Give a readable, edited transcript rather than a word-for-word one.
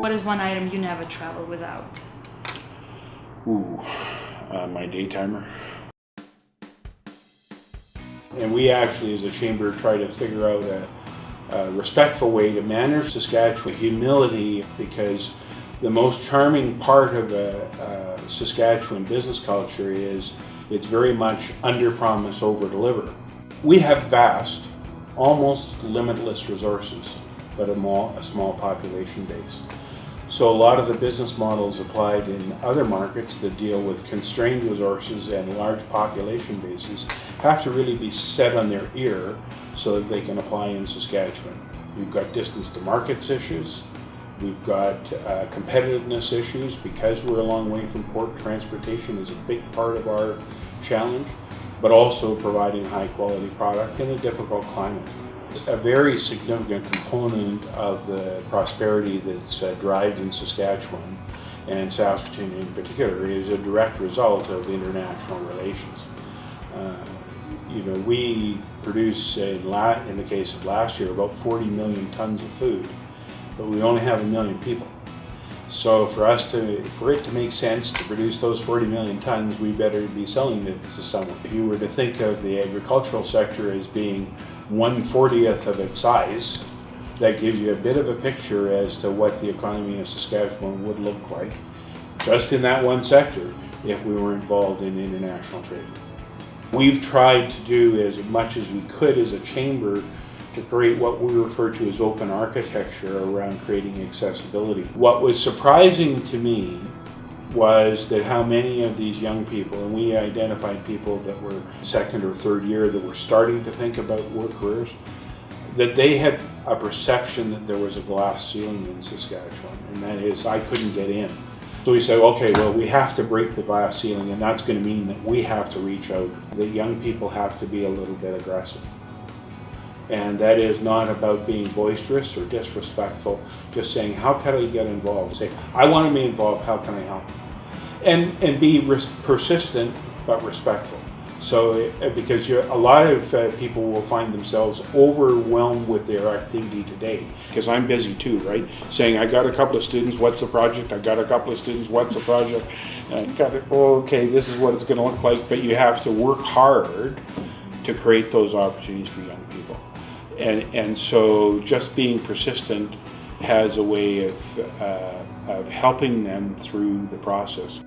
What is one item you never travel without? My day timer. And we actually, as a chamber, try to figure out a respectful way to manage Saskatchewan. Humility, because the most charming part of a Saskatchewan business culture is it's very much under-promise, over-deliver. We have vast, almost limitless resources, but a small population base. So a lot of the business models applied in other markets that deal with constrained resources and large population bases have to really be set on their ear so that they can apply in Saskatchewan. We've got distance to markets issues. We've got competitiveness issues because we're a long way from port. Transportation is a big part of our challenge, but also providing high quality product in a difficult climate. A very significant component of the prosperity that's derived in Saskatchewan, and Saskatoon in particular, is a direct result of international relations. We produce, in the case of last year, about 40 million tons of food, but we only have 1 million people. So for it to make sense to produce those 40 million tons, we better be selling it to someone. If you were to think of the agricultural sector as being 1/40th of its size, that gives you a bit of a picture as to what the economy of Saskatchewan would look like just in that one sector if we were involved in international trade. We've tried to do as much as we could as a chamber to create what we refer to as open architecture around creating accessibility. What was surprising to me was that how many of these young people, and we identified people that were second or third year that were starting to think about work careers, that they had a perception that there was a glass ceiling in Saskatchewan, and that is, I couldn't get in. So we said, okay, well, we have to break the glass ceiling, and that's going to mean that we have to reach out. The young people have to be a little bit aggressive. And that is not about being boisterous or disrespectful, just saying, how can I get involved? Say, I want to be involved, how can I help? And be persistent but respectful. So, because a lot of people will find themselves overwhelmed with their activity today. Because I'm busy too, right? Saying, I got a couple of students, what's the project? I got a couple of students, what's the project? And okay, this is what it's going to look like. But you have to work hard to create those opportunities for young people. And so just being persistent has a way of helping them through the process.